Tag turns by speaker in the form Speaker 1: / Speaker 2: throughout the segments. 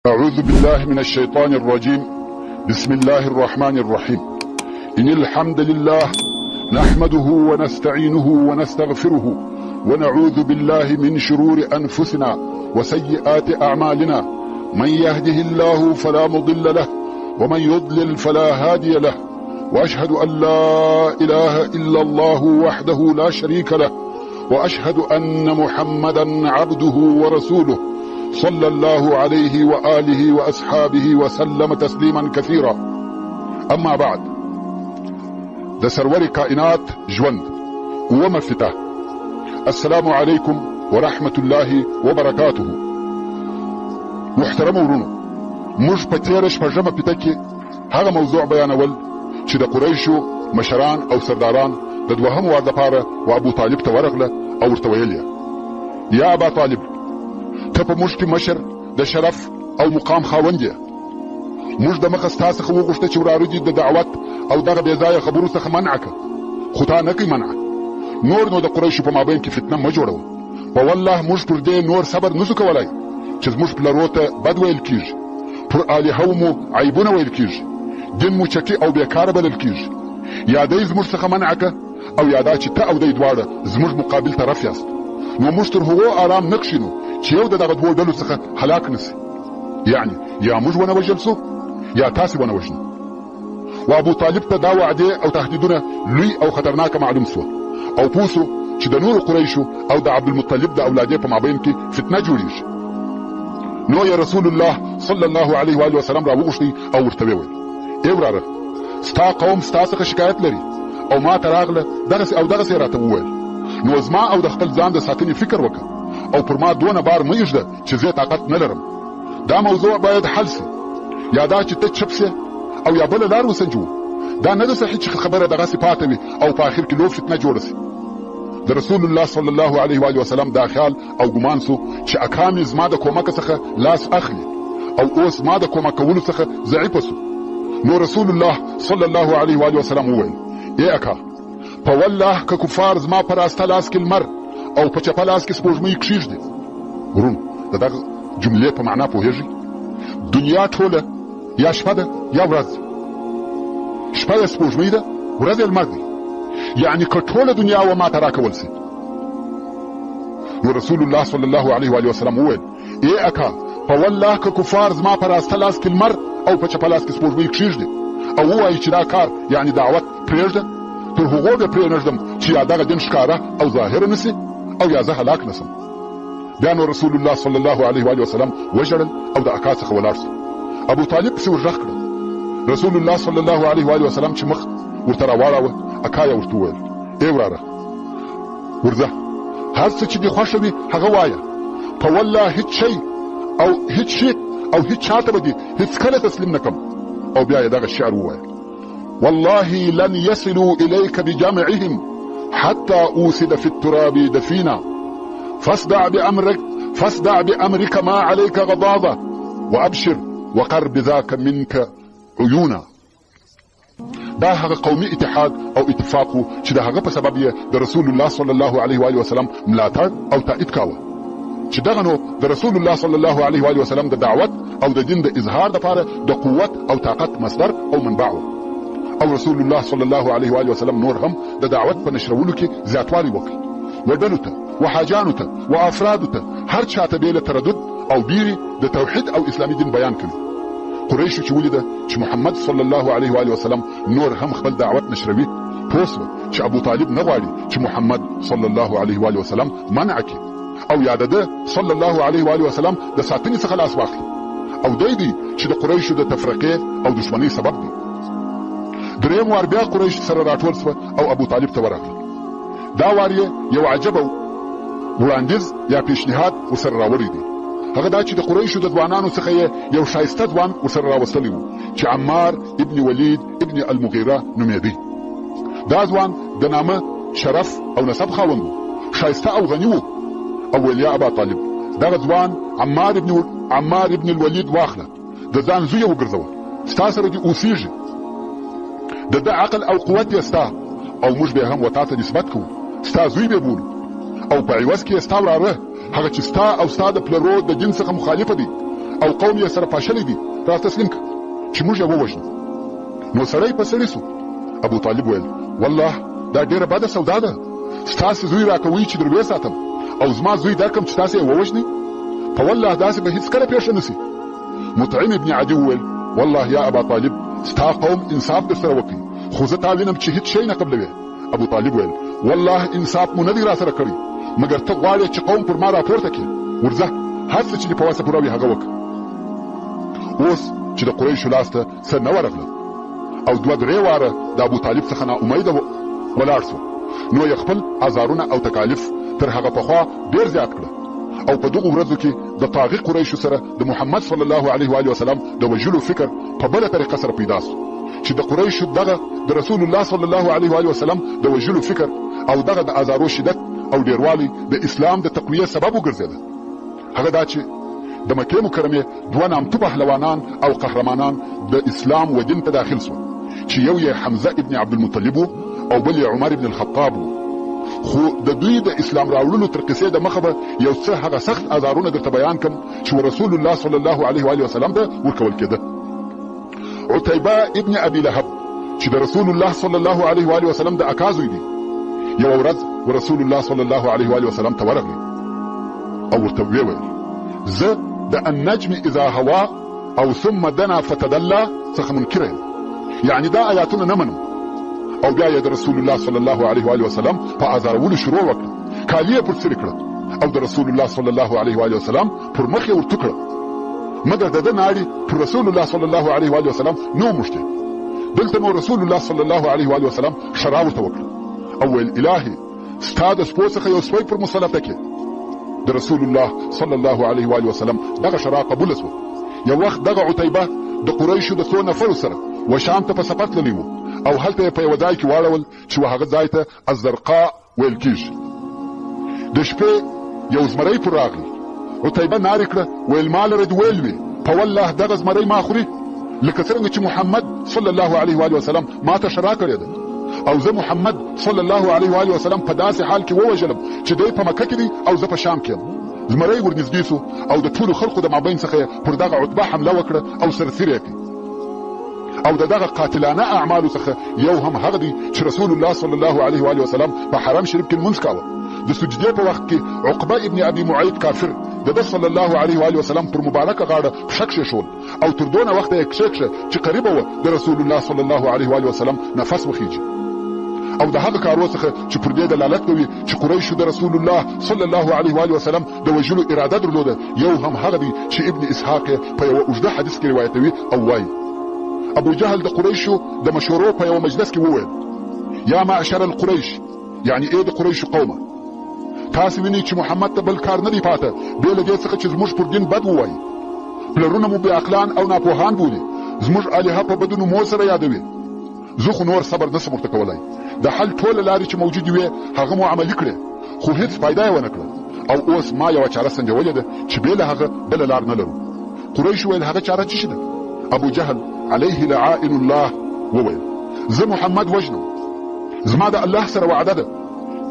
Speaker 1: أعوذ بالله من الشيطان الرجيم. بسم الله الرحمن الرحيم. إن الحمد لله نحمده ونستعينه ونستغفره ونعوذ بالله من شرور أنفسنا وسيئات أعمالنا. من يهده الله فلا مضل له ومن يضلل فلا هادي له، وأشهد أن لا إله إلا الله وحده لا شريك له، وأشهد أن محمدا عبده ورسوله صلى الله عليه وآله وأصحابه وسلم تسليما كثيرا. أما بعد، د سرور کائنات ژوند ومفتاح. السلام عليكم ورحمة الله وبركاته. محترم ورونو، موږ په تېره شپږمه پېټه کې هغه موضوع بیانول چې د قریشو مشران او سرداران د دوهم وار دپاره و ابو طالب ته ورغله او ورته ویل یا ابا طالب، ته په موږ کې مشر د شرف او مقام خاوند یې. موږ د مخه ستا څخه وغوښته چې وراره دي د دعوت او دغه بې ځایه خبرو څخه منع که، خو تا نه کوي منع. نور نو د قریشو په مابین کې فتنه مه جوړوه. په والله موږ پر دې نور صبر نسو کولی چې زموږ پلرو ته بد ویل کېږي، پر الهو مو عیبونه ویل کېږي، دین مو چټي او بېکاره بلل کېږي. یا دی زموږ څخه منع که او یا دا چې ته او دی دواړه زموږ مقابل طرف یاست. نو موږ تر هغو آرام نه کښینو چې یو د دغه دوو ډلو څخه هلاک نسي. یعنی یا موږ ونه وژل سو یا تاسې ونه وژنو. و ابو طالب ته دا وعدې او تهدیدونه لوی او خطرناکه معلوم سوه او پوه سو چې د نورو قریشو او د عبدالمطلب د اولادې په مابین کې فتنه جوړیږي. نو یې رسول الله صلی الله علیه وآله وسلم راوغوښتی او ورته وویل ای وراره، ستا قوم ستا څخه شکایت لري او ما ته راغله دغسې او دغسې راته وویل. نو زما او د خپل ځان د ساتنې فکر وکړه او پر ما دونه بار مه ایږده چې زه طاقت نه لرم. دا موضوع باید حل سي، یا دا چې ته چپ سې او یا بله لار وسنجوو. دا نه ده صحیح چې خبره دغسې پاته وي او په آخر کې لوی فتنه جوړه سي. د رسول الله صلی الله علیه وآله وسلم دا خیال او ګمان سو چې اکا مې زما د کومک څخه لاس اخلي او اوس ما د کومک کولو څخه ضعیفه سو. نو رسول الله صلی الله علیه وآله وسلم وویل ای اکا، په والله که کفار زما په راسته لاس کې لمر او په چپه لاس کې سپوږمۍ کښېږدي. ورونو، د دغه جملې په معنا پوهېږئ؟ دنیا ټوله یا شپه ده یا ورځ. شپه یې سپوږمۍ ده، ورځ یې لمر دی. یعنی که ټوله دنیا و ما ته راکول سي. نو رسول الله صلی الله علیه وآله وسلم وویل ای اکا، په والله که کفار زما په راسته لاس کې لمر او په چپه لاس کې سپوږمۍ کښېږدي او ووایي چې دا کار یعنی دعوت پرېږده، تر هغو به پرېنږدم چې یا دغه دین ښکاره او ظاهره نسي او یا زه هلاک نسم. بیا نو رسول الله صلی الله علیه وآله وسلم وژړل او د اکا څخه ولاړ سو. ابو طالب پسې ورغږ کړه. رسول الله صلی الله علیه وآله وسلم چې مخ ورته راواړاوه، اکا یې ورته وویل ای وراره، ورځه، هر څه چې دې خوښه وي هغه وایه. په والله هیڅ شی او هیڅ شي او هیڅ چاته به دې هیڅکله تسلیم نه کړم. او بیا یې دغه شعر ووایه والله لن يصلوا إليك بجمعهم حتى أوسد في التراب دفينا فاصدع بأمرك ما عليك غضاضة وأبشر وقر بذاك منك عيونا. دا هغه قومي اتحاد او اتفاق و چې د هغه په سبب یې د رسول الله صلی الله علیه وآله وسلم ملاتړ او تایید کاوه. چې دغه نو د رسول الله صلی الله علیه وآله وسلم د دعوت او د دین د اظهار دپاره د قوت او طاقت مصدر او منبع و. او رسول الله صلی الله علیه وآله وسلم نور هم د دعوت په نشرولو کې زیاتوالی وکړ. وډلو ته و حاجانو ته و افرادو ته هر چاته بې له تردد او بیرې د توحید او اسلامي دین بیان کوي. قریشو چې ولیده چې محمد صلی الله علیه وآله وسلم نور هم خپل دعوت نشروي، پوه سوه چې ابو طالب نه غواړي چې محمد صلی الله علیه وآله وسلم منع کړي او یا د ده صلی الله علیه وآله وسلم د ساتنې څخه لاس واخلي. او دی چې د قریشو د تفرقې او دشمنۍ سبب دی. دریم وار بیا قریش سره راټول سوه او ابو طالب ته ورغله. دا وار یې یو عجبه وړاندیز یا پیشنهاد ورسره راوړی دی. هغه دا چې د قریشو د ځوانانو څخه یې یو ښایسته ځوان ورسره راوستلی و چې عمار ابن ولید ابن المغیره نومېدی. دا ځوان د نامه، شرف او نسب خاوند و، ښایسته او غني و. او ویل یا ابا طالب، دغه ځوان عمار ابن الولید واخله، د ځان زوی یې وګرځوه، ستا سره دې اوسېږي، د ده عقل او قوت یې ستا او موږ به هم وتا ته نسبت کوو، ستا زوی به بولو او په عوض کې یې ستا وراره هغه چې ستا او ستا د پلرو د دین څخه مخالفه دی او قوم یې سره پاشلی دي را تسلیم که چې موږ یې ووژنو. نو سړی په سړي سو. ابو طالب ویل والله دا ډېره بده سودا ده، ستاسې زوی راکوي چې در وې ساتم او زما زوی درکم چې تاسې یې ووژنئ؟ په والله داسې به هېڅکله پېښه نه سي. مطعم ابن عدي وویل والله یا ابا طالب ستا قوم انصاف در سره وکړي، خو زه تا وینم چې هېڅ شی نه قبلوې. ابو طالب ویل والله انصاف مو نه دی را سره کړی، مګر ته غواړې چې قوم پر ما راپورته کړي. ورځه هر څه چې دې په وسه پوره وي هغه وکړه. اوس چې د قریشو لاس ته څه نه ورغله او دوه درې واره د ابو طالب څخه ناامیده ولاړ سو، نو یې خپل ازارونه او تکالیف تر هغه پخوا ډېر زیات کړه او په دغو ورځو کې د طاغي قریشو سره د محمد صلی الله علیه و وسلم د وژلو فکر په بله طریقه سره پیدا سو چې د قریشو دغه د رسول الله صلی الله علیه و وسلم د وژلو فکر او دغه د ازارو شدت او ډیروالی د اسلام د تقویه سبب وګرځېده. هغه دا چې د مکې مکرمې دوه نامتو پهلوانان او قهرمانان د اسلام و دین ته داخل سول چې یو یې حمزه ابن عبدالمطلب او بل یې عمر ابن الخطاب و. خو د دوی د اسلام راوړلو تر قصې د مخه به یو څه هغه سخت ازارونه درته بیان کم چې رسول الله صلی الله علیه و وسلم ته ورکول کېده. عتیبه ابن ابي لهب چې د رسول الله صلی الله علیه و وسلم د اکا زوی دی، یوه ورځ رسول الله صلی الله علیه و وسلم ته ورغلی او ورته ویل زه د النجم اذا هوا او ثم دنا فتدلى څخه منکر یم، یعنی دا آیاتونه نه منم. او بیا یې د رسول الله صلی الله علیه و وسلم په ازارولو شروع وکړه، کالي یې پر څیرې کړه او د رسول الله صلی الله علیه و وسلم پر مخ یې ورتو کړه، مګر د ده ناړې پر رسول الله صلی الله علیه و وسلم نه وموښتې. دلته نو رسول الله صلی الله علیه و وسلم شرا ورته وکړه او ویل الهي ستا د سپو څخه یو سپی پر مسلطه کې. د رسول الله صلی الله علیه و وسلم دغه شرا قبوله سوه. یو وخت دغه عتیبه د قریشو د څو نفرو سره و شام ته په سفر تللی و او هلته یې په یوه ځای کې واړول چې هغه ځای ته الزرقاء ویل کېږي. د شپې یو زمری پر راغلی، عتیبه نارې کړه ویل ما لره دې ویل وي په والله دغه زمری ما خوري لکه څرنګه چې محمد صلی الله علیه و وسلم ما ته شرا کړې ده او زه محمد صلی الله علیه و وسلم په داسې حال کې ووژلم چې دی په مکه کې دی او زه په شام کې یم. زمری ورنږدې سو او د ټولو خلقو د مابین څخه یې پر دغه عتبه حمله وکړه او سرتېری یې کړ. او دغه قاتلانه اعمالو څخه یو هم هغه دی چې رسول الله صلی الله علیه و وسلم په حرم شریف کې لمونځ کاوه. د سجدې په وخت کې عقبه ابن ابي معيط کافر د ده صلی الله علیه و وسلم پر مبارکه غاړه کښه کښېښول او تر دونه وخته یې کښې چې قریبه وه د رسول الله صلی الله علیه و وسلم نفس وخیږي. او د هغه کارو څخه چې پر دې دلالت کوي چې قریشو د رسول الله صلی الله علیه و وسلم د وژلو اراده درلوده یو هم هغه دی چې ابن اسحاق په یوه اوږده حدیث کې روایتوي او وایي ابو جهل د قریشو د مشورو په یوه مجلس کې وویل یا معشر القریش، یعنی ای د قریشو قومه، تاسې وینئ چې محمد ته بل کار نه دی پاته بې له دې څخه چې زموږ پر دین بد ووایي. پلرونه مو بېعقلان او ناپوهان بولي، زموږ الهه په بدو نومو سره یادوي. زه خو نور صبر نسم ورته کولی، د حل ټوله لارې چې موجودې وې هغه مو عملي کړې خو هېڅ فایده یې ونه کړه او اوس ما یوه چاره سنجولې ده چې بې له هغه بله لار نه لرو. قریشو ویل هغه چاره څه شي ده؟ ابو جهل علیه لعائن الله وویل زه محمد وژنم، زما د الله سره وعده ده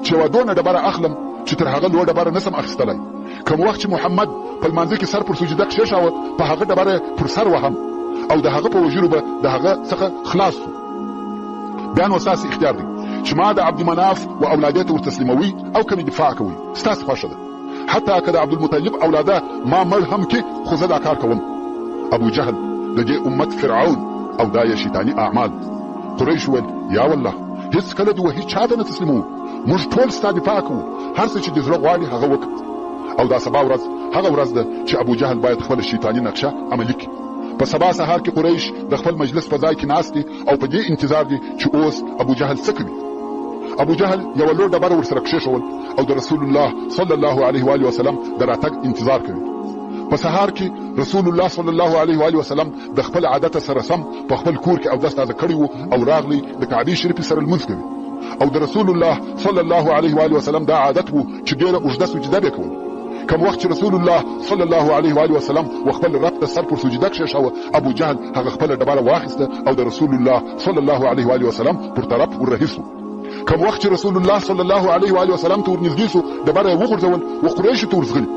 Speaker 1: چې یوه دونه ډبره اخلم چې تر هغه لوړ ډبره نسم اخیستلی. کوم وخت چې محمد په لمانځه کې سر پر سجده کښېښاوه په هغه ډبره پر سر وهم او د هغه په وژلو به د هغه څخه خلاص سو. بیا نو ستاسې اختیار دی چې ما د عبدمناف و اولاده ته ورتسلیموي او که مې دفاع کوئ ستاسې خوښه ده. حتی که د عبدالمطلب اولاده ما مړ هم کې خو زه دا کار کوم. ابو جهل د دې امت فرعون او دا یې شیطاني اعمال. قریش ویل یا والله هېڅکله دې وهیڅ چا ته نه تسلیموو، موږ ټول ستا دفاع کوو، هر څه چې دې زړه غواړي هغه وکړه. او دا سبا ورځ هغه ورځ ده چې ابو جهل باید خپله شیطاني نقشه عملي کړي. په سبا سهار کې قریش د خپل مجلس په ځای کې ناست دي او په دې انتظار دي چې اوس ابو جهل څه کوي. ابو جهل یوه لوړ ډبره ورسره کښېښول او د رسول الله صلی الله علیه و وسلم د راتګ انتظار کوي. په سهار کې رسول الله صلی الله علیه و وسلم د خپل عادت سره سم په خپل کور کې اودس تازه کړی و او راغلی د کعبې شریفې سره لمونځ کوي. او د رسول الله صلی الله علیه و وسلم دا عادت و چې ډېره اوږده سجده به کول. کوم وخت چې رسول الله صلی الله علیه و وسلم خپل رب ته سر پر سجده کښېښاوه ابو جهل هغه خپله ډبره واخیسته او د رسول الله صلی الله علیه و وسلم پر طرف وررهي سو. کوم وخت چې رسول الله صلی الله علیه و وسلم ته ورنږدې سو ډبره یې وغورځول و قریشو ته ورځغلي.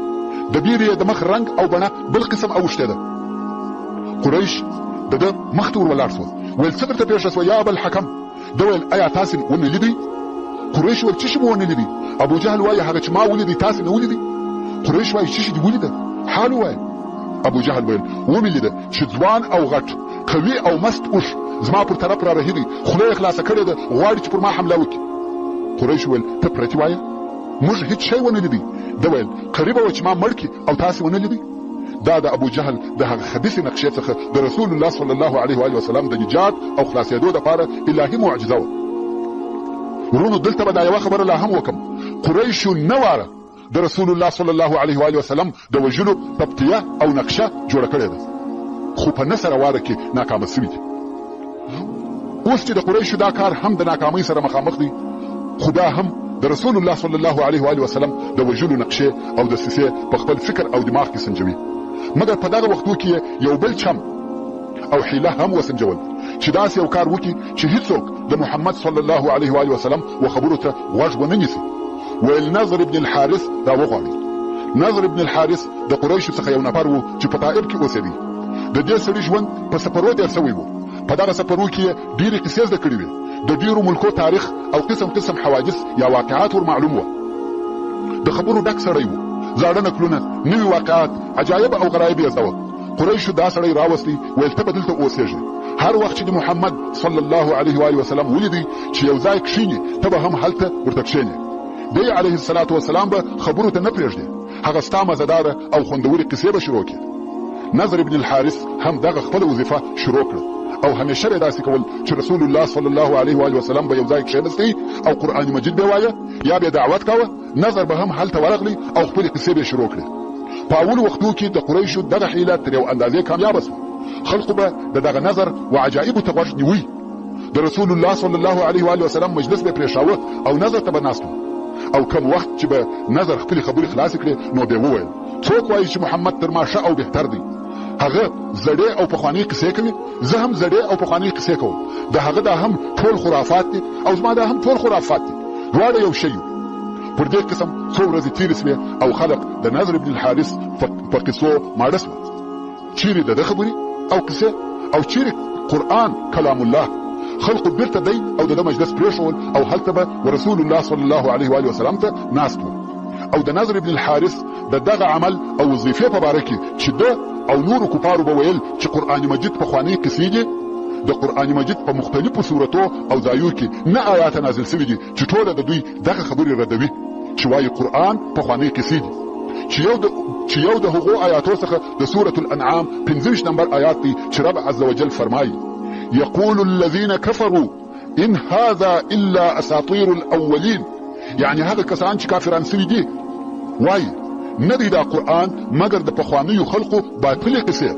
Speaker 1: د بیرې د مخ رنګ او بڼه بل قسم اوښتې ده. قریش د ده مخ ته ور ولاړ شول، ویل څه درته پېښه شوه یا ابوالحکم؟ ده ویل ایا تاسې ونه لیدئ؟ قریش ویل څه شي مو ونه لیدئ؟ ابوجهل وایي هغه چې ما ولیدئ تاسې نه ولیدئ؟ قریش وایي څه شي دې ولیده؟ حال ووایه. ابوجهل ویل ومې لیده چې ځوان او غټ قوي او مست اوښ زما پر طرف را رهي دی، خوله یې خلاصه کړې ده، غواړي چې پر ما حمله وکړي. قریش ویل ته پرتې وایه، موږ هیڅ شی ونه لیدئ. ده ویل قریبه وه چې ما مړ کړي او تاسې ونه لیدئ. دا د ابوجهل د هغه خبیثې نقشې څخه د رسول الله صلی الله علیه و وسلم د نجات او خلاصېدو دپاره الهي معجزه وه. ورونو دلته به دا یوه خبره لا هم وکم، قریشو نه واره د رسول الله صلی الله علیه و وسلم د وژلو تبتیه او نقشه جوړه کړې ده، خو په نه سره واره کې ناکامه سوي دي. اوس چې د قریشو دا کار هم د ناکامۍ سره مخامخ دی، خو دا هم د رسول الله صلی الله علیه و وسلم د وژلو نقشې او دسیسې په خپل فکر او دماغ کې سنجوي. مګر په دغه وختو کې یو بل چم او حیله هم وسنجول چې داسې یو کار وکړي چې هیڅوک د محمد صلی الله علیه و وسلم و خبرو ته غوږ ونه نیسي. ویل نضر ابن الحارث را وغواړي. نضر ابن الحارث د قریشو څخه یو نفر و چې په طائف کې اوسېدی. د دې سړي ژوند په سفرو تېر سوی و. په دغه سفرو کې ډېرې قصې زده کړې وې، د ډېرو ملکو تاریخ او قسم قسم حوادث یا واقعات ور معلوم وه. د خبرو ډک سړی و، زاړه نکلونه، نوي واقعات، عجایب او غرایب یې زده وه. قریشو دا سړی راوستی، ویل ته به دلته اوسېږې، هر وخت چې د محمد صلی الله علیه و وسلم ولیدی چې یو ځای کښیني ته به هم هلته ورته کښېنې. دی علیه الصلاة والسلام به خبرو ته نه پرېږدي، هغه ستا مزهداره او خوندورې قصې به شروع کړي. نضر ابن الحارث هم دغه خپله وظیفه شروع کړه او همیشه به یې داسې کول چې رسول الله صلی الله علیه و وسلم به یو ځای کښېنستی او قرآن مجید به وایه یا به دعوت کوه، نظر به هم هلته ورغلی او خپلې قصې به شروع کړي. په اولو وختو کې د قریشو دغه حیله تر یو اندازې کامیابه شوه. خلقو به د دغه نظر و عجایبو ته غوږ نیوي. د رسول الله صلی الله علیه و وسلم مجلس به پرېښاوه او نظر ته به ناست او کم وخت چې به نظر خپلې خبرې خلاصې کړې نو به وویل څوک وایي چې محمد تر ما ښه او بهتر دی؟ هغه زړې او پخوانۍ قصې کوي، زه هم زړې او پخوانۍ قصې کوم. د هغه دا هم ټول خرافات دي او زما دا هم ټول خرافات دي، دواړه یو شی. پر دې قسم څو ورځې تېرې سوې او خلق د نضر ابن الحارث په قصو ماړه سوه. چیرې د ده خبرې او قصې او چیرې قرآن کلام الله. خلقو بیرته دی او د ده مجلس پرېښول او هلته به ورسول الله صلی الله علیه و وسلم ته ناست و. او د نضر ابن الحارث د دغه عمل او وظیفې په باره کې چې ده او نورو کفارو به ویل چې قرآن مجید پخوانۍ قصې دي، د قرآن مجید په مختلفو صورتو او ځایو کې نه آیات نازل سوي دي چې ټوله د دوی دغه خبرې ردوي چې وایي قرآن پخوانۍ قصې دي، چې یو د هغو آیاتو څخه د سورة الانعام 15 نمبر آیات دی چې رب عز وجل فرمایي یقول الذین کفروا ان هذا الا اساطیر الاولین. یعنی هغه کسان چې کافران سوي دي وایي نه دی دا قرآن مګر د پخوانیو خلقو باطلې قصې.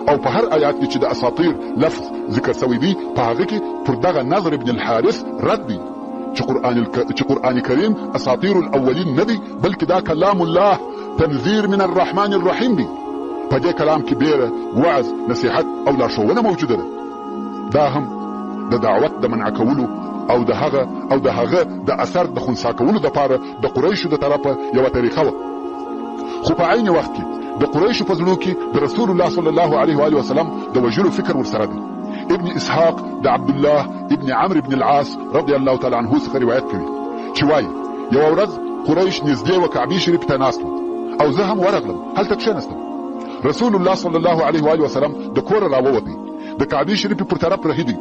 Speaker 1: او په هر آیات کې چې د اساطیر لفظ ذکر سوی دی په هغه کې پر دغه نضر ابن الحارث رد دی چې قرآن کریم اساطیر الاولین نه دی بلکې دا کلام الله تنذیر من الرحمن الرحیم دی. په دې کلام کې بیره، وعظ، نصیحت او لارښوونه موجوده ده. دا هم د دعوت د منع کولو او د هغه د اثر د خنثی کولو دپاره د قریشو د طرفه یوه طریقه وه. خو په عین وخت کې د قریشو په زړو کې د رسول الله صلی الله علیه و وسلم د وژلو فکر ورسره دی. ابن اسحاق د عبدالله ابن عمرو ابن العاص رضی الله تعالی عنه څخه روایت کوي چې وایي یوه ورځ قریش نږدې و کعبې شریف ته ناست او زه هم ورغلم، هلته کښېنستم. رسول الله صلی الله علیه و وسلم د کوره راووتی، د کعبې شریفې پر طرف رهي دی،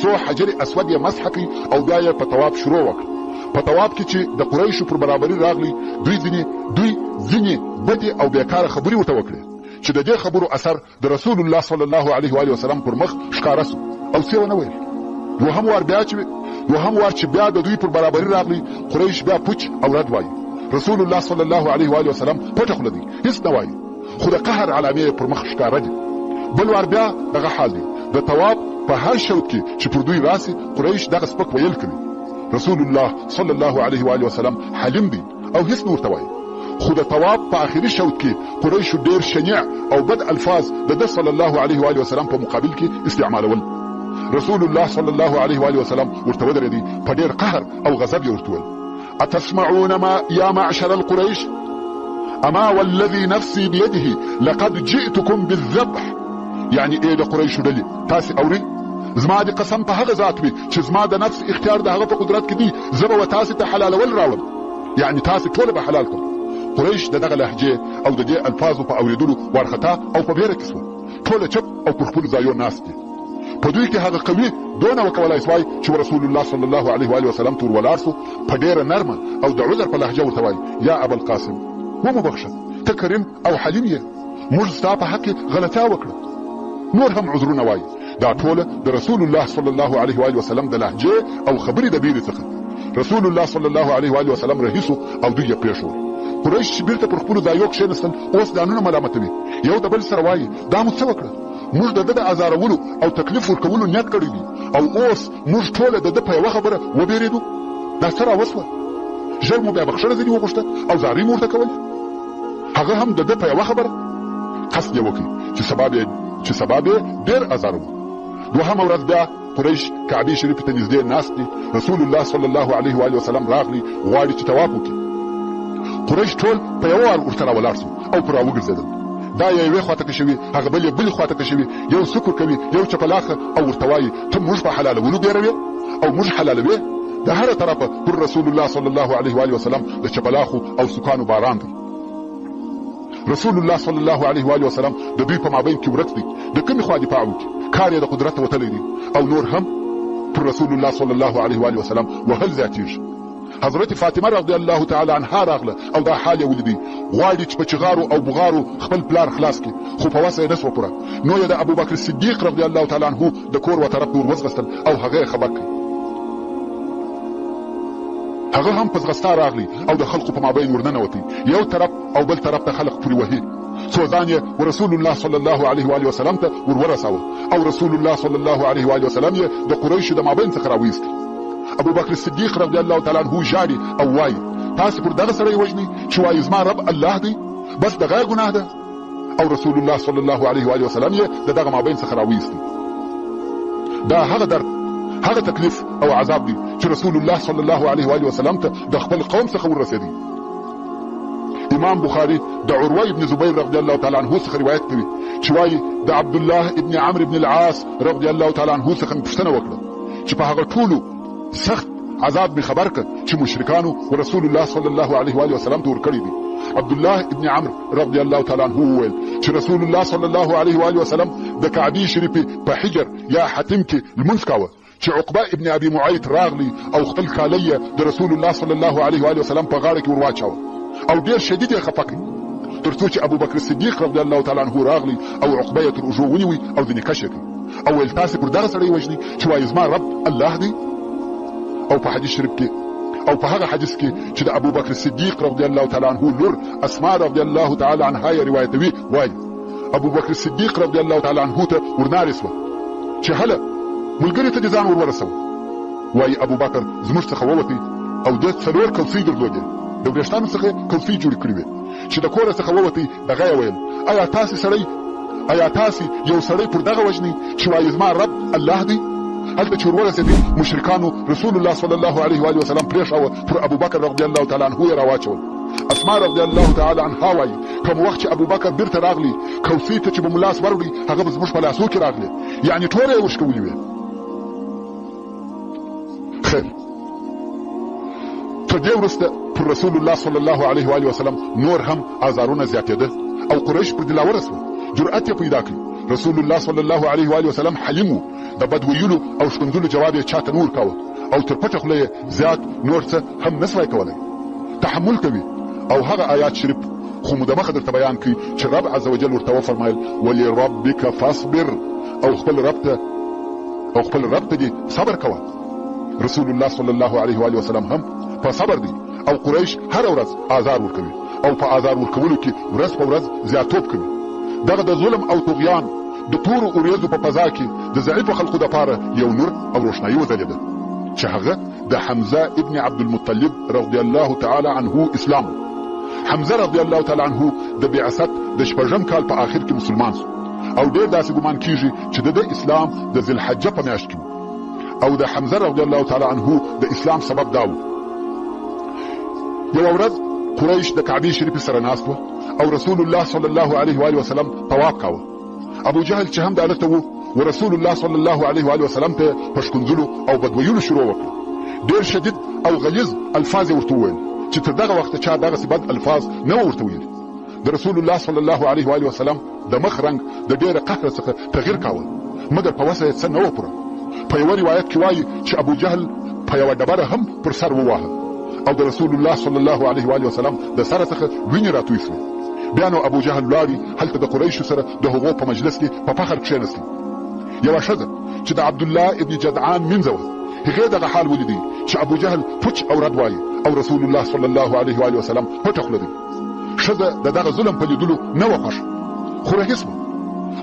Speaker 1: څو حجر اسود یې مسح کړي او بیا یې په طواف شروع وکړ. په طواف کې چې د قریشو پر برابري راغلی دوی ځینې بدې او بیکاره خبرې ورته وکړې چې د دې خبرو اثر د رسول الله صلی الله علیه و وسلم پر مخ ښکاره سو او څه ونه ویل. دوهم وار چې بیا د دوی پر برابري راغلی قریش بیا پوچ او رد وایي. رسول الله صلی الله علیه و وسلم پټه خوله دی، هیڅ نه وایي، خو د قهر علامې پر مخ ښکاره دي. بل وار بیا دغه حال دی. د طواف په هر شوط کې چې پر دوی راسي قریش دغه سپک ویل کوي. رسول الله صلی الله علیه و وسلم حلیم دی او هیڅ نه ورته وایي. خو د طواف په آخري شوط کې قریشو ډېر شنیع او بد الفاظ د ده صلی الله علیه و وسلم په مقابل کې استعمالول. رسول الله صلی الله علیه و وسلم ورته ودرېدی، په ډېر قهر او غضب یې ورته وویل اتسمعون ما یا معشر القریش، اما والذي نفسي بيده لقد جئتكم بالذبح. يعني ايه د قریشو ډلې تاسې اورئ زما د قسم په هغه ذات وي چې زما د نفس اختیار د هغه په قدرت کې دی، زه به تاسې ته حلالول راوړم، يعني تاسې ټوله به حلال کړم. قریش د دغه لهجې او د دې الفاظو په اورېدلو وارخطا او په بیره کې شول، ټوله چپ او پر خپلو ځایو ناست دي. په دوی کې هغه قوي دونه وکولای سوای چې رسول الله صلی الله علیه و آله وسلم ته ور ولاړ سو، په ډېره نرمه او د عذر په لهجه ورته وایي یا ابوالقاسم ومبخښه، ته کریم او حلیم یې، موږ ستا په حق کې غلطه وکړه. نور هم عذرونه وایي. دا ټوله د رسول الله صلی الله علیه و آله وسلم د لهجې او خبرې د بیرې څخه. رسول الله صلی الله علیه و آله وسلم رهیسو او دوی یې پرېښول. قریش چې بیرته پر خپلو ځایو کښېنستل اوس ځانونه ملامتوي، یو د بل سره وایي دا مو څه وکړه، موږ د ده د ازارولو او تکلیف ورکولو نیت کړی دی او اوس موږ ټوله د ده په یوه خبره وبېرېدو. دا څه راوسوه؟ ژر مو بیا بخښنه ځینې وغوښته او زارۍ مو ورته کول، هغه هم د ده په یوه خبره. قصد یې وکړي چې سبا به ډېر ازارو. دوهمه ورځ بیا قریش کعبې شریفې ته نږدې ناست دي. رسول الله صلی الله علیه و آله وسلم راغلی غواړي چې طواف وکړي. قریش ټول په یوه وار ورته راولاړ سو او پر راوګرځېدل. دا یوې خواته کشوي، هغه بلې بلې خواته کشوي، یو سکر کوي، یو چپلاخه او ورته وایي ته موږ په حلالولو بیروې او موږ حلالوې. د هره طرفه پر رسول الله صلی الله علیه و آله وسلم د چپلاخو او سکانو باران دی. رسول الله صلی الله علیه و آله وسلم د دوی په مابین کې ورک دی، د کومې خوا دفاع وکړي، کار یې د قدرت وتلی دی او نور هم پر رسول الله صلی الله علیه و آله وسلم وهل زیاتېږي. حضرت فاطمه رضی الله تعالی عنها راغله او دا حال یې ولیدی، غواړي چې په چغارو او بغارو خپل پلار خلاص کړي، خو په وسه یې نسوه پوره. نو یې د ابوبکر صدیق رضی الله تعالی عنه د کور و طرف ور وځغستل او هغه یې خبر کړي. هغه هم په ځغستا راغلی او د خلقو په مابین ورننوتی، یو طرف او بل طرف ته خلق پورې وهي. څو ځان یې ورسول الله صلی الله علیه و آله وسلم ته ور ورساوه او رسول الله صلی الله علیه و آله وسلم یې د قریشو د مابین څخه راویست. ابوبکر صدیق رضی الله تعالی عنه ژاړي او وایي تاسې پر دغه سړی وژنئ چې وایي زما رب الله دی، بس د غیر ګناه ده. او رسول الله صلی الله علیه و آله وسلم یې د دغه مابین څخه راویستی. دا هغه درد، هغه تکلیف او عذاب دی چې رسول الله صلی الله علیه و آله وسلم ته د خپل قوم څخه ورسېدی. امام بخاری د عروه ابن زبیر رضی الله تعالی عنه څخه روایت کوي چې وایي د عبد الله ابن عمرو ابن العاص رضی الله تعالی عنه څخه پوښتنه وکړه چې په هغه ټولو سخت عذاب به خبر کړ چې مشرکانو رسول الله صلی الله علیه و آله وسلم ته ورکړی دي. عبد الله ابن عمرو رضی الله تعالی عنه وویل چې رسول الله صلی الله علیه و آله وسلم د کعبې شریفې په حجر یا حتم کې لمونځ کاوه چې عقبه ابن ابي معيط راغلی او خپل کالی د رسول الله صلی الله علیه و آله وسلم په غاړه کې ورواچاوه او ډېر شدید یې خفه کړ، تر څو چې ابوبکر صدیق رضی الله تعالی عنه راغلی او عقبه یې تر اوږو ونیوی او ځینې کش یې کړ او ویل تاسې پر دغه سړی وژنئ چې وایي زما رب الله دی. او په حدیث شریف کې او په هغه حدیث کې چې د ابوبکر صدیق رضی الله تعالی عنه لور اسماء رضی الله تعالی عنها یې روایتوي، وایي ابوبکر صدیق رضی الله تعالی عنه ته ورنارې سوه چې هله ملګري ته دې ځان ورورسوه. وایي ابوبکر زموږ څخه ووتی او ده 4 کوڅې درلودې، د وریښتانو څخه کوڅې جوړې کړې وې چې د کوره څخه ووتی. دغه یې ویل آیا تاسې یو سړی پر دغه وژنئ چې وایي زما رب الله دی؟ هلته چې ورورسېدې مشرکانو رسول الله صلی الله علیه و آله وسلم پرېښاوه، پر ابوبکر رضی الله تعالی عنه یې راواچول. اسماء رضی الله تعالی عنها وایي کوم وخت چې ابوبکر بیرته راغلی کوڅې ته چې به مو لاس وروړي هغه به زموږ په لاسو کې راغلی، یعنې ټوله یې وشکولې وې. خیر، تر دې وروسته پر رسول الله صلی الله علیه و آله وسلم نور هم آزارونه زیاتېده او قریش پر دلاوره سوه، جرأت یې پیدا کړي. رسول الله صلی الله علیه و آله وسلم حلیم و، د بد ویلو او شکنځلو جواب یې چاته نه ورکاوه او تر پټه خوله یې زیات نور څه هم نسوای کولی. تحمل کوي او هغه آیات شریف خو مو دمخه درته بیان کړي چې رب عز وجل ورته وفرمایل ولربک فاصبر، او خپل رب ته دې صبر کوه. رسول الله صلی الله علیه و آله وسلم هم په صبر دی او قریش هر ورځ آزار ورکوي او په آزار ورکولو کې ورځ په ورځ زیاتوب کوي. دغه د ظلم او طغیان د تورو اوریځو په فضا کې د ضعیفو خلقو دپاره یو نور او روښنایي وځلېده چې هغه د حمزه ابن عبدالمطلب رضی الله تعالی عنه اسلام. حمزه رضی الله تعالی عنه د بعثت د 6 کال په آخر کې مسلمان شو او ډېر داسې ګمان کیږي چې د اسلام د ذوالحجه په میاشت کې او د حمزه رضی الله تعالی عنه د اسلام سبب دا و. یو ورځ قریش د کعبې شریفې سره ناست وه او رسول الله صلی الله علیه و آله وسلم طواف کاوه. ابو جهل چې هم دالته وو ورسول الله صلی الله علیه و آله وسلم ته پښکنځلو او بدویلو شروع وکړه. ډیر شدید او غلیظ الفاظ ورته وویل چې تر دغه وخت چا دغه بد الفاظ نه ورته ویل. د رسول الله صلی الله علیه و آله وسلم د مخ رنگ د ډیر قهر څخه تغییر کاوه، مګر په وسه څه نه وپره. په یو روایت کې وایي چې ابو جهل په یو ډبره هم پر سر وواهه او د رسول الله صلی الله علیه و آله وسلم د سر څخه وینې راتوی شوې. بیا نو ابو جهل لاړی هلته د قریشو سره د هغو په مجلس کې په فخر کښېنستی. یوه ښځه چې د عبدالله ابن جدعان مینځه وه، هغې دغه حال ولیدی چې ابو جهل پوچ او رد وایي او رسول الله صلی الله علیه و آله وسلم پټه خوله دی. ښځه د دغه ظلم په لیدلو نه وه خوښه، خو رهي سوه.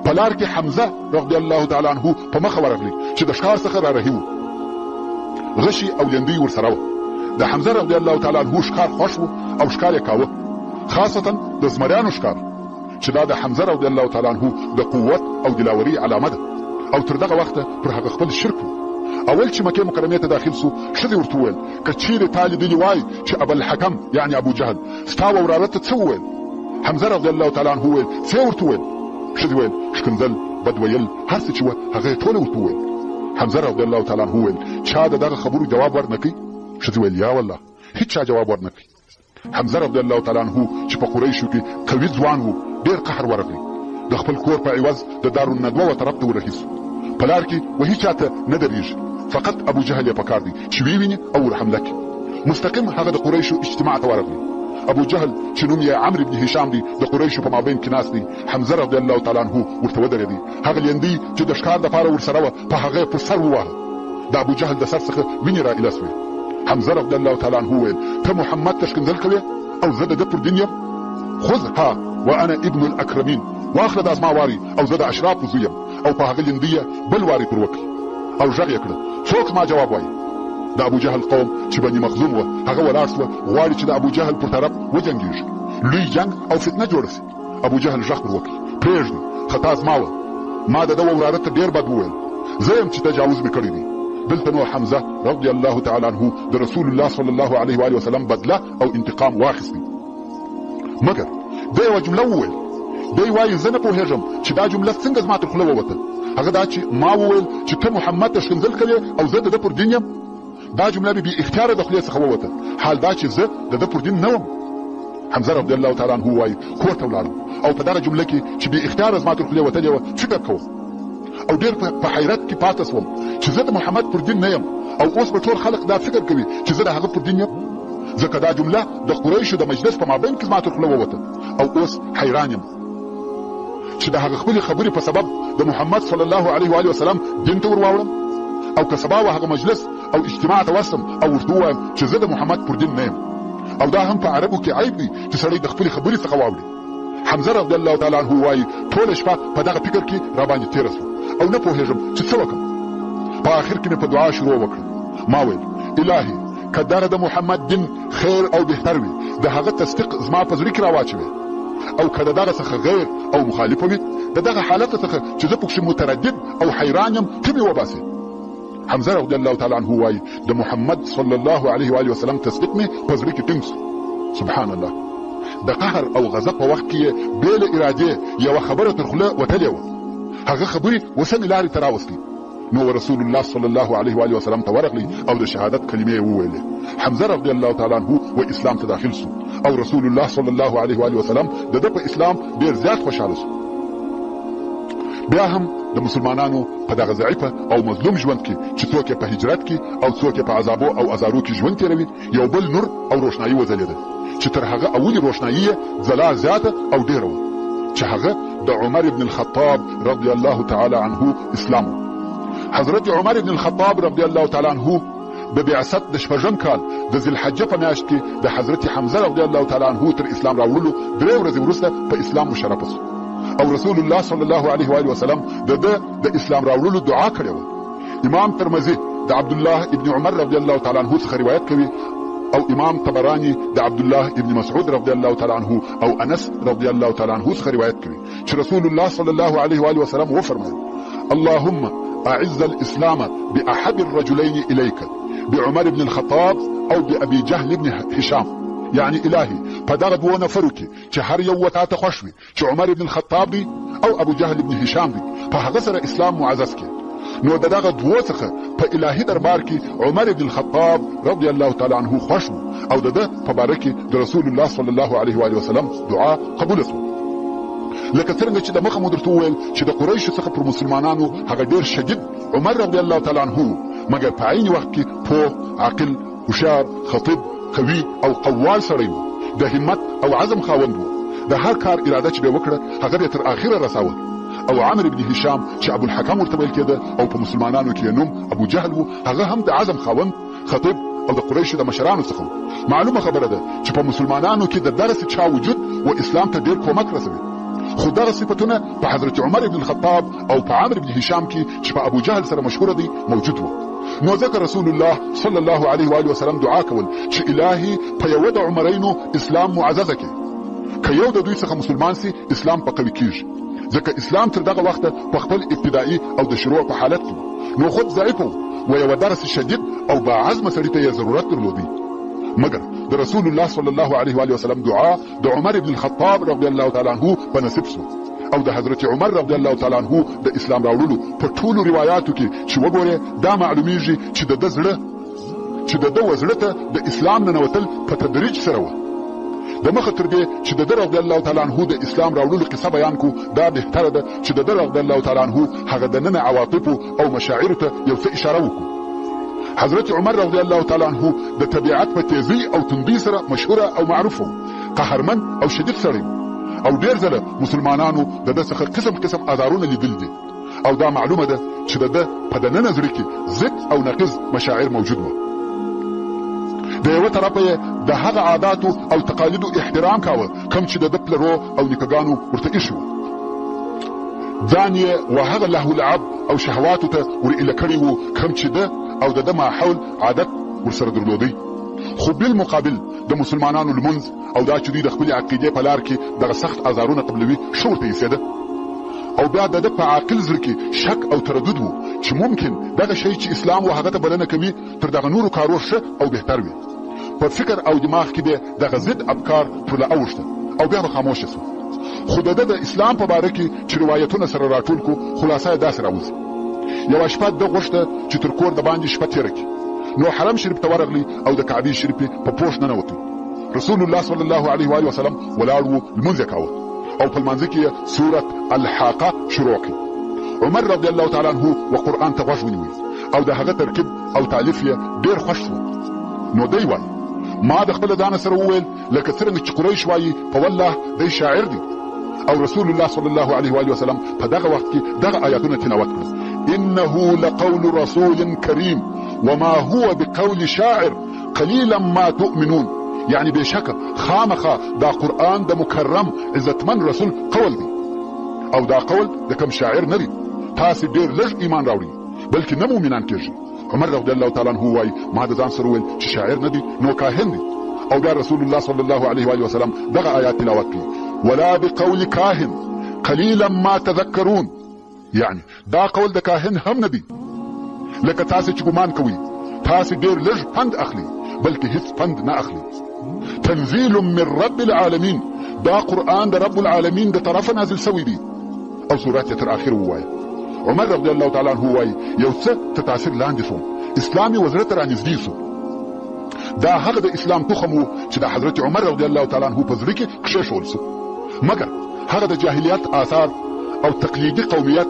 Speaker 1: په لار کې حمزه رضی الله تعالی عنه په مخه ورغلی چې د ښکار څخه را رهي و. غشي او لیندۍ ورسره وه. د حمزه رضی الله تعالی عنه ښکار خوښ و او ښکار یې کاوه، خاصتا د زمریانو ښکار چې دا د حمزه رضی الله تعالی عنه د قوت او دلاوري علامه ده. او تر دغه وخته پر هغه خپل شرک و. اول چې مکې مکرمې ته داخل سو ښځې ورته وویل که چیرې تا لیدلي وای چې ابوالحکم یعنې ابو جهل ستا و وراره ته څه وویل؟ حمزه رضی الله تعالی عنه وویل څه ورته وویل؟ ښځې ویل ښکنځل، بد ویل، هر څه چې وه هغه یې ټوله ورته وویل. حمزه رضی الله تعالی عنه وویل چا د دغه خبرو جواب ور نه کوي؟ ښځې ویل یا والله هیڅ چا جواب ور نه کوي. حمزه رضی الله تعالی عنه چې په قریشو کې قوي ځوان و ډېر قهر ورغلی. د خپل کور په عوض د دارالندوه و طرف ته ورهي سو. په لار کې و هیڅ چا ته نه درېږي، فقط ابو جهل یې پکار دی چې ویویني او ور حمله کړي. مستقیم هغه د قریشو اجتماع ته ورغلی. ابو جهل چې نوم یې عمرو بن هشام دی د قریشو په مابین کې ناست دی. حمزه رضی الله تعالی عنه ورته ودرېدی. هغه لیندۍ چې د ښکار دپاره ورسره وه په هغه یې پر سر وواهه. د ابو جهل د سر څخه وینې را ایله سوې. حمزه رضی الله تعالی عنه وویل ته محمد ته ښکنځل کوې او زه د ده پر دین یم؟ خذها وانا ابن الاکرمین، واخله دا زما واري او زه د اشرافو زوی یم. او په هغه لیندۍ بل واري پر وکړي او غږ یې کړه څوک زما جواب وایي؟ د ابو جهل قوم چې بني مخزوم وه هغه ولاړ سوه، غواړي چې د ابو جهل پر طرف وجنګېږي، لوی جنګ او فتنه جوړه سي. ابو جهل غږ پر وکړي پرېږدي، خطا زما وه، ما د ده وراره ته ډېر بد وویل، زه یم چې تجاوز مې کړی دی. دلته نو حمزه رضی الله تعالی عنه د رسول الله صلی الله علیه و آله وسلم بدله او انتقام واخیستی. مګر ده یوه جمله وویل، دی وایي زه نه پوهېږم چې دا جمله څنګه زما تر خوله ووته. هغه دا چې ما وویل چې ته محمد ته ښکنځل کوې او زه د ده پر دین یم. دا جمله مې بې اختیاره د خولې څخه ووته، حال دا چې زه د ده پر دین نه وم. حمزه رضی الله تعالی عنه وایي کور ته ولاړم او په دغه جمله کې چې بې اختیاره زما تر خولې وتلې وه فکر کوم او ډېر په حیرت کې پاته سوم چې زه د محمد پر دین نه یم او اوس به ټول خلق دا فکر کوي چې زه د هغه پر دین یم. ځکه دا جمله د قریشو د مجلس په مابین کې زما تر خوله ووته او اوس حیران یم چې د هغه خپلې خبرې په سبب د محمد صلی الله علیه و آله وسلم دین ته ور واوړم او که سبا و هغه مجلس او اجتماع ته ورسم او ورته ووایم چې زه د محمد پر دین نه یم. او دا هم په عربو کې عیب دی چې سړی د خپلې خبرې څخه واوړي. حمزه رضی الله تعالی عنه وایي ټوله شپه په دغه فکر کې راباندې تېره سوه او نه پوهېږم چې څه وکړم. په آخر کې مې په دعا شروع وکړه. ما ویل الهي که دغه د محمد دین خیر او بهتر وي د هغه تصدیق زما په زړه کې راواچوې، او که د دغه څخه غیر او مخالفه وي د دغه حالت څخه چې زه پکښې متردد او حیران یم ته مې وباسې. حمزه رضی الله تعالی عنه وایي د محمد صلی الله علیه و آله وسلم تصدیق مې په زړه کې ټینګ سو. سبحان الله، د قهر او غضب په وخت کې یې بې له ارادې یوه خبره تر خوله وتلې وه. هغه خبرې وسمې لارې ته راوستې. نو رسول الله صلی الله علیه و آله وسلم ته ورغلی او د شهادت کلمې یې وویلې. حمزه رضی الله تعالی عنه و اسلام ته داخل سو او رسول الله صلی الله علیه و آله وسلم د ده په اسلام ډېر زیات خوشحاله سو. بیا هم د مسلمانانو په دغه ضعیفه او مظلوم ژوند کې چې څوک یې په هجرت کې او څوک یې په عذابو او ازارو کې ژوند تېروي یو بل نور او روښنایي وځلېده چې تر هغه اولي روښنایي یې ځلا زیاته او ډېره وه چې هغه د عمر بن الخطاب رضی الله تعالی عنه اسلام و. حضرت عمر بن الخطاب رضی الله تعالی عنه د بعثت د شپږم کال د ذوالحجه په میاشت کې د حضرت حمزه رضی الله تعالی عنه تر اسلام راوړلو 3 ورځې وروسته په اسلام مشرف سو او رسول الله صلی الله علیه و آله وسلم د اسلام راوړلو دعا کړې وه. امام ترمذي د عبد الله ابن عمر رضی الله تعالی عنه څخه روایت کوي او امام طبراني د عبد الله ابن مسعود رضی الله تعالی عنه او انس رضی الله تعالی عنه څخه روایت کوي چې رسول الله صلی الله علیه و آله وسلم وفرمایل اللهم اعز الاسلام باحب الرجلين اليك بعمر بن الخطاب او بابي جهل بن هشام. يعني الهي په دغه دوو نفرو کې چې هر یو وتا ته خوښ وي چې عمر ابن الخطاب دی او ابو جهل ابن هشام دی، په هغه سره اسلام معزز کې. نو دغه دوو څخه په الهي دربار کې عمر ابن الخطاب رضی الله تعالی عنه خوښ او دغه په باره کې د رسول الله صلی الله علیه و آله وسلم دعا قبول شوه. لکه څنګه چې د مخه مو درته وویل چې د قریشو څخه پر مسلمانانو هغه ډېر شدید عمر رضی الله تعالی عنه، مګر په عین وخت کې پوه، عاقل، هوښیار، خطیب، قوي او قوال سړی و، د همت او عزم خاوند و. د هر کار اراده چې به وکړه هغه به تر اخره رساوه. او عامر ابن هشام چې ابو الحکم ورته ویل کېده او په مسلمانانو کې نوم ابو جهل و، هغه هم د عزم خاوند، خطیب او د قریشو د مشرانو څخه و. معلومه خبره ده چې په مسلمانانو کې د دغسې چا وجود و اسلام ته ډېر کومک رسوي. خو دغه صفتونه په حضرت عمر ابن الخطاب او په عامر ابن هشام کې چې په ابو جهل سره مشهوره دی موجود و. نو ځکه رسول الله صلی الله علیه و آله وسلم دعا کول چې الهي په یو د عمرینو اسلام معززه کړي. که یو د دوی څخه مسلمان سي اسلام په قوي کیږي، ځکه اسلام تر دغه وخته په خپل ابتدایي او د شروع په حالت کې نو خود ضعیف و یو درس شدید او با عزم سړي ته یې ضرورت درلودی. مګر د رسول الله صلی الله علیه و آله وسلم دعا د عمر ابن الخطاب رضی الله تعالی عنه په نصیب شو او د حضرت عمر رضی الله تعالی عنه د اسلام راوړلو په ټولو روایاتو کې چې وګوره دا معلومیږي چې د ده وزړه ته د اسلام ننوتل په تدریج سره و. د مخه تر دې چې د ده رضی الله تعالی عنه د اسلام راوړلو قصه بیان کو، دا بهتره ده چې د ده رضی الله تعالی عنه هغه دننه عواطفو او مشاعرو ته یو څه اشاره وکړو. حضرت عمر رضی الله تعالی عنه د طبیعت په تیزی او تندی سره مشهوره او معروفه و، قهرمن او شدید سړی او ډېر ځله مسلمانانو د ده څخه قسم قسم آزارونه لیدل دي او دا معلومه ده چې د ده په دننه زړه کې ضد او نقیض مشاعر موجود و. د یوه طرفه یې د هغه عاداتو او تقالیدو احترام کاوه کوم چې د ده پلرو او نیکهګانو ورته ایښي وو. ځان یې و هغه لهو لعب او شهواتو ته ور ایله کړي وو کوم چې ده او د ده ماحول عادت ورسره درلودی. خو بالمقابل د مسلمانانو لمونځ او دا چې دوی د خپلې عقیدې په لار کې دغه سخت آزارونه قبلوي ښه ورته ایسېده. او بیا د ده په عاقل زړه کې شک او تردد و چې ممکن دغه شی چې اسلام و هغه ته بلنه کوي تر دغه نورو کارو ښه او بهتر وي. په فکر او دماغ کې به دغه ضد افکار ټوله اوښته او بیا به خاموشه سو. خو د ده د اسلام په باره کې چې روایتونه سره راټول کو خلاصه یې داسې راوځي. یوه شپه ده غوښته چې تر کور د باندې شپه تېره کړي، نو حرم شریف ته ورغلی او د کعبې شریفې په پوښ ننوتو. رسول الله صلی الله علیه و آله وسلم ولاړ و، لمونځ یې کاوه او په لمانځه کې یې سورت الحاقه شروع کړي. عمر رضی الله تعالی عنه و قرآن ته غوږ ونیوی او د هغه ترکیب او تالیف یې ډېر خوښ شو. نو دی وایي ما د خپل ځان سره وویل لکه څرنګه چې قریش وایي په والله دی شاعر دی. او رسول الله صلی الله علیه و آله وسلم په دغه وخت کې دغه آیاتونه تلاوت کړل: انه لقول رسول کریم وما هو بقول شاعر قلیلا ما تؤمنون. یعنی بشکه خامخا دا قرآن د مکرم عزتمن رسول قول دی او دا قول د کم شاعر نه دی. تاسې ډېر لږ ایمان راوړي بلکې نه مؤمنان کېږي. عمر رضی الله تعالی عنه وایي ما د ځان سره وویل چې شاعر نه دی نو کاهن دی. او بیا رسول الله صلی الله علیه و آله وسلم دغه آیات تلاوت کړي: ولا بقول کاهن قلیلا ما تذکرون. یعنی دا قول د کاهن هم نه دی. لکه تاسې چې ګمان کوئ تاسې ډېر لږ پند اخلي بلکې هیڅ پند نه اخلي. تنزیل من رب العالمین. دا قرآن د رب العالمین د طرفه نازل سوی دی. او سورات تر اخر ووایه. عمر رضی الله تعالی عنه وایي یو څه ته تاثیر لاندې شوم، اسلام یې وزړه ته رانږدې شو. دا هغه د اسلام تخم و چې د حضرت عمر رضی الله تعالی عنه په زړه کې کښېښول شو. مګر هغه د جاهلیت آثار او تقلیدي قومیت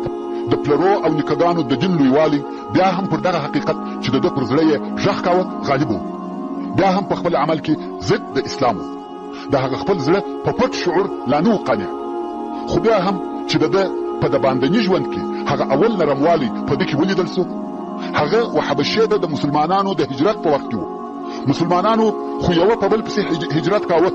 Speaker 1: د پلرو او نیکهګانو د دین لویوالي بیا هم پر دغه حقیقت چې د ده پر زړه یې غږ کاوه غالب و. بیا هم په خپل عمل کې ضد د اسلام و. د هغه خپل زړه په پټ شعور لا نه و قانع. خو بیا هم چې د ده په د باندني ژوند کې هغه اول نرموالی په ده کې ولیدل سو. هغه و حبشې د مسلمانانو د هجرت په وخت کې و. مسلمانانو خو یوه په بل پسې هجرت کاوه.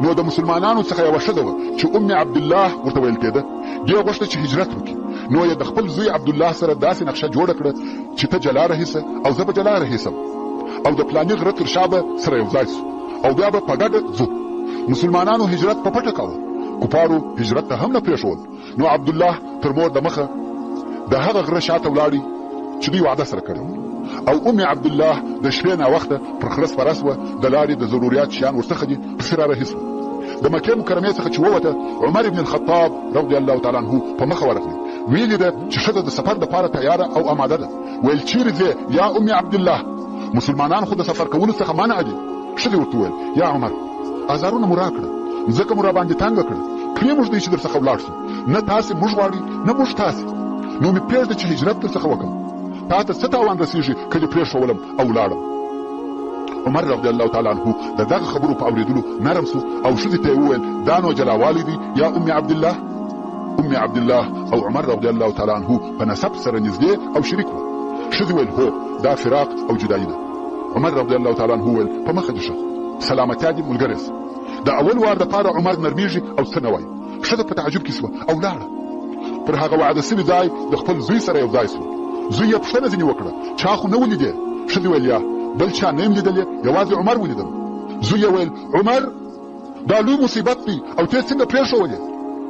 Speaker 1: نو د مسلمانانو څخه یوه ښځه وه چې ام عبدالله ورته ویل کېده. دې غوښته چې هجرت وکړي. نو یې د خپل زوی عبدالله سره داسې نقشه جوړه کړه چې ته جلا رهیسه او زه به جلا رهیسم او د پلاني غره تر شا به سره یو ځای سو او بیا به په ګډه ځو. مسلمانانو هجرت په پټه کاوه، کفارو هجرت ته هم نه پرېښول. نو عبدالله تر مور د مخه د هغه غره شاته ولاړی چې دوی وعده سره کړې او ام عبدالله د شپې ناوخته پر خره سپره سوه. د لارې د ضروریات شیان ورڅخه دي پسې را رهي سوه. د مکې مکرمې څخه چې ووته عمر ابن الخطاب رضی الله تعالی عنه په مخه ورغلی. ویلې ده چې ښځه د سفر دپاره تیاره او آماده ده. ویل چیرې ځې یا ام عبدالله؟ مسلمانان خو د سفر کولو څخه منع دي. ښځې ورته وویل یا عمر ازارونه مو راکړه، ځکه مو راباندې تنګه کړه، پرېږدئ چې در څخه ولاړ شو. نه تاسې موږ غواړئ نه موږ تاسې، نو مې پرېږده چې هجرت در څخه وکړم. تا ته څه تاوان رسېږي که دې پرېښولم او ولاړم. عمر رضی الله تعالی عنه د دغه خبرو په اورېدلو نرم سو او ښځې ته یې وویل دا نو جلاوالی دی یا ام عبدالله؟ ام عبدالله او عمر رضی الله تعالی عنه په نسب سره نږدې او شریک وو. ښځې ویل هو دا فراق او جدایي ده. عمر رضی الله تعالی عنه ویل په مخه دې ښه، سلامتیا دې ملګری سه. د اول وار دپاره عمر نرمیږي او څه نه وایي. ښځه په تعجب کې سوه او لاړه. پر هغه وعده سوي ځای د خپل زوی سره یو ځای سو. زوی یې پوښتنه ځینې وکړه چا خو نه ولیدې؟ ښځې ویل یا بل چا نه یم لیدلی، یوازې عمر ولیدم. زوی یې ویل عمر دا لوی مصیبت دی او ته څنګه پرېښولې؟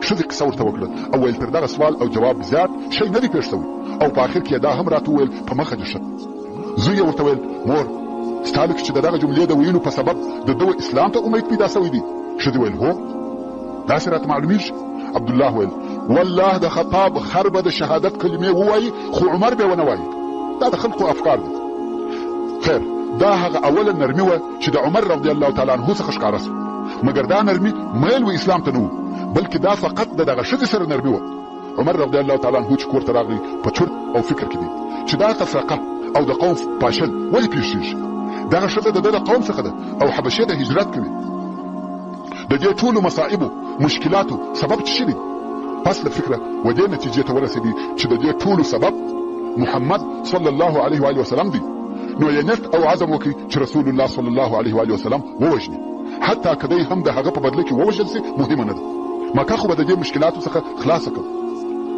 Speaker 1: ښځې قصه ورته وکړه او ویل تر دغه سوال او جواب زیات شی نه دی پېښ شوی، او په آخر کې دا هم راته وویل په مخه دې ښه. زوی یې ورته ویل مور ستا لکه چې د دغه جملې د ویلو په سبب د ده اسلام ته امید پیدا سوی دی. ښځې ویل هو داسې راته معلومیږي. عبدالله ویل والله د خطاب خر به د شهادت کلمې ووایي خو عمر به ونه وایي. دا د خلقو افکار دي. خیر دا هغه اوله نرمي وه چې د عمر رضی الله تعالی عنه څخه ښکاره سوه، مګر دا نرمي میل و اسلام ته نه و، بلکې دا فقط د دغه ښځې سره نرمي وه. عمر رضی الله تعالی عنه چې کور ته راغلی په چورت او فکر کې دی چې دا تفرقه او د قوم پاشل ولې پېښېږي. دغه ښځه د ده د قوم څخه ده او حبشې ته هجرت کوي. د دې ټولو مصائبو مشکلاتو سبب څه شي دی؟ پس له فکره و دې نتیجې ته ورسېدي چې د دې ټولو سبب محمد صلی الله علیه و وسلم دی. نو یې نیت او عزم وکړي چې رسول الله صلی الله علیه و وسلم ووژني، حتی که دی هم د هغه په بدله کې ووژل سي مهمه نه ده. مکه خو به د دې مشکلاتو څخه خلاصه کړه.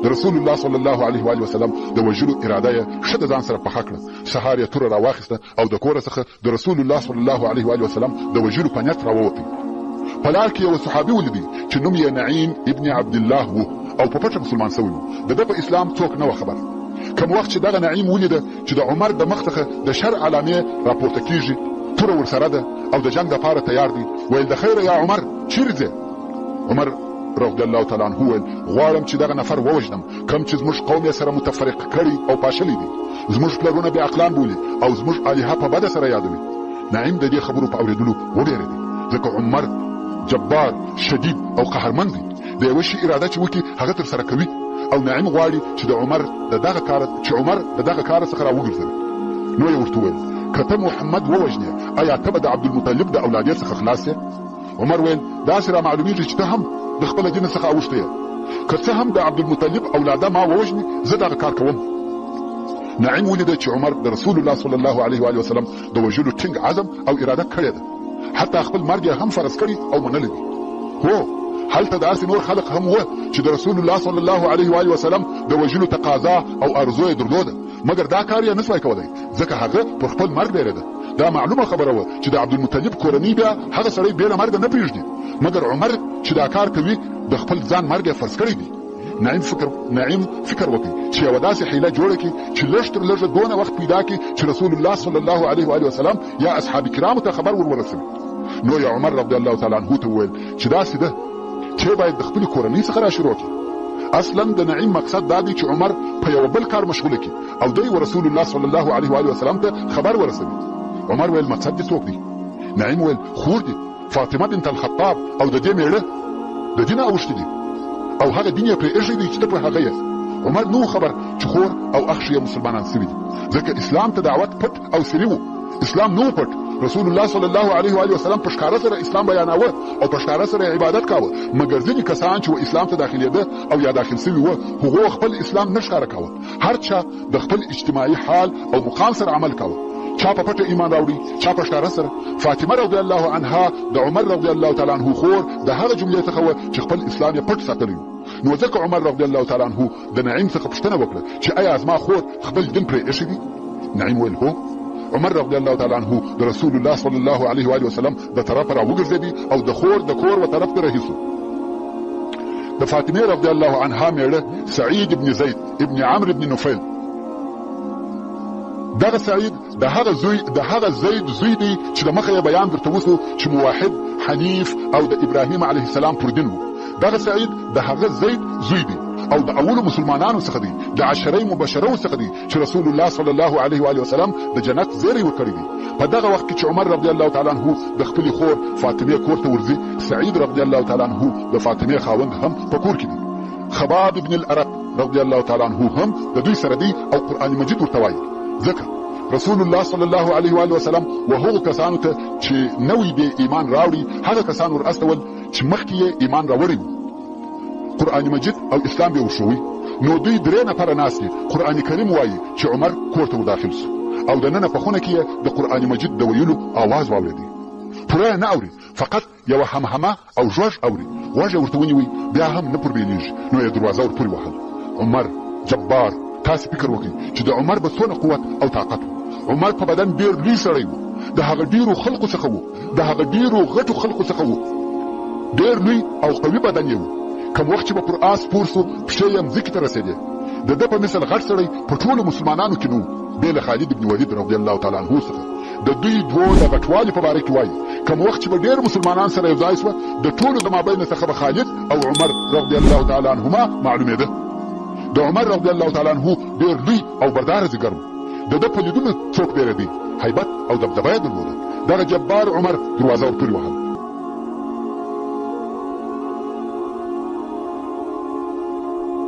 Speaker 1: د رسول الله صلی الله علیه و وسلم د وژلو اراده یې ښه د ځان سره پخه کړه. سهار یې توره راواخیسته او د کوره څخه د رسول الله صلی الله علیه و وسلم د وژلو په نیت راووتی. په لار کې یو صحابي ولیدي چې نوم یې نعیم ابن عبدالله و او په پټه مسلمان سوی و. د ده په اسلام څوک نه و خبر. کوم وخت چې دغه نعیم ولیده چې د عمر د مخ څخه د شر علامې راپورته کېږي، توره ورسره ده او د جنګ دپاره تیار دی، ویل د خیره یا عمر چیرې ځې؟ عمر رضی الله تعالی عنه ویل غواړم چې دغه نفر ووژنم کوم چې زموږ قوم یې سره متفرق کړي او پاشلی دي، زموږ پلرونه بې عقلان بولي او زموږ الهه په بده سره یادوي. نعیم د دې خبرو په اورېدلو وبېرېدی، ځکه عمر جبار شدید او قهرمند دی. د یوه شي اراده چې وکړي هغه تر سره کوي، او نعیم غواړي چې عمر د دغه کار څخه راوګرځوي. نو یې ورته وویل که ته محمد ووژنې ایا ته به د عبدالمطلب د اولادې څخه خلاص یې؟ عمر ویل داسې را معلومیږي چې ته هم د خپله دین څخه اوښتی یې. که څه هم د عبدالمطلب اولاده ما ووژني زه دغه کار کوم. نعیم ولیده چې عمر د رسول الله صلی الله علیه و وسلم د وژلو ټینګ عزم او اراده کړې ده، حتی خپل مرګ یې هم فرض کړي او منلی دي. هو هلته داسې نور خلق هم وه چې د رسول الله صلی الله علیه و وسلم د وژلو تقاضا او ارزو یې درلوده، مګر دا کار یې نسوای کولی ځکه هغه پر خپل مرګ بیرېده. دا معلومه خبره وه چې د عبدالمطلب کورنۍ بیا هغه سړی بې له مرګه نه پرېږدي، مګر عمر چې دا کار کوي د خپل ځان مرګ یې فرض کړی دی. نعیم فکر وکړي چې یوه داسې حیله جوړه کړي چې لږ تر لږه دونه وخت پیدا کړي چې رسول الله صلی الله علیه و وسلم یا اصحاب کرامو ته خبر ورسوي. نو یا عمر رضی الله تعالی عنه ته وویل چې داسې ده چې باید د خپلې کورنۍ څخه را شروع کړي. اصلا د نعیم مقصد دا دی چې عمر په یو بل کار مشغوله کړي او دی رسول الله صلی الله علیه و وسلم ته خبر ورسوي. عمر ویل مقصد دې څوک دی؟ نعیم ویل خور دی فاطمه بنت الخطاب او د دې میړه د دینه اوښتي دي او هغه دین یې پرې ایښی دی چې ته پر هغه یې. عمر نو خبر چې خور او اخ یې مسلمانان سوي دي، ځکه اسلام ته دعوت پټ او سري و. اسلام نو پټ، رسول الله صلی الله علیه و وسلم په ښکاره سره اسلام بیاناوه او په ښکاره سره عبادت کاوه، مګر ځینې کسان چې اسلام ته داخلېده او یا داخل سوي وه هغو خپل اسلام نه ښکاره کاوه. هر چا د خپل اجتماعي حال او مقام سره عمل کاوه، چا په پټه ایمان راوړي چا په ښکاره سره. فاطمه رضی الله عنها د عمر رضی الله تعالی عنه خور د هغه جملې څخه وه چې خپل اسلام یې پټ ساتلی و. نو ځکه عمر رضی الله تعالی عنه د نعیم څخه پوښتنه وکړه چې آیا زما خور خپل دین پرې ایښی دی؟ نعیم ویل هو. عمر رضی الله تعالی عنه د رسول الله صلی الله علیه و وسلم د طرفه راوګرځېدی او د خور د کور و طرف ته رهي سو. د فاطمه رضی الله عنها میړه سعید ابن زید ابن عمرو ابن نفیل دغه سعید د هغه زید زوی دی چې د مخه یې بیان درته وسو چې موحد حنیف او د ابراهیم علیه السلام پر دین وو. دغه سعید د هغه زید زوی دی او د اولو مسلمانانو څخه دی، د عشره مبشرو څخه دی چې رسول الله صلی الله علیه و آله وسلم د جنت زیری ورکړی دی. په دغه وخت کې چې عمر رضی الله تعالی عنہ د خپلې خور فاطمه کور ته ورځي، سعید رضی الله تعالی عنہ د فاطمه خاوند هم په کور کې دی. خباب ابن الارق رضی الله تعالی عنہ هم د دوی سره دی او قران مجید ورته وایي. ځکه رسول الله صلی الله علیه و آله وسلم وهغه کسانو ته چې نوې به ایمان راوړي هغه کسان ور استول چې مخکې یې ایمان راوړي قرآن مجید او اسلام به وشوي. نو دوی درې نفره ناست دي. قرآن کریم وایي چې عمر کور ته وداخل سو او دننه په خونه کې د قرآن مجید د ویلو آواز واورېدی. پوره نه اوري، فقط یوه همهمه او ژوژ اوري. غوږ یې ورته ونیوی، بیا هم نه پوربینېږي. نو یې دروازه ور پورې وهل. عمر جبار، تاسې فکر وکړئ چې د عمر به څونه قوت او طاقت و. عمر په بدن ډېر لوی سړی و، د هغه ډېرو خلقو څخه و، د هغه ډېرو غټو خلقو څخه و. ډېر لوی او قوي بدن یې و. کم وخت چې به پر آس سپور سو پښې یې مځکې ته رسېدې. د ده په مثل غټ سړی په ټولو مسلمانانو کې نه و بې له خالد بن ولید رضی الله تعالی عنه څخه. د دوی دوو د غټوالي په باره کې وایي کم وخت چې به ډېر مسلمانان سره یو ځای سوه د ټولو د مابین څخه به خالد او عمر رضی الله تعالی عنهما معلومېده. د عمر رضی الله تعالی عنه ډېر لوی او برداره ځګر و. د ده په لیدلو څوک بیرېدی، هیبت او دبدبه یې درلوده. دغه جبار عمر دروازه ور پورې وهل.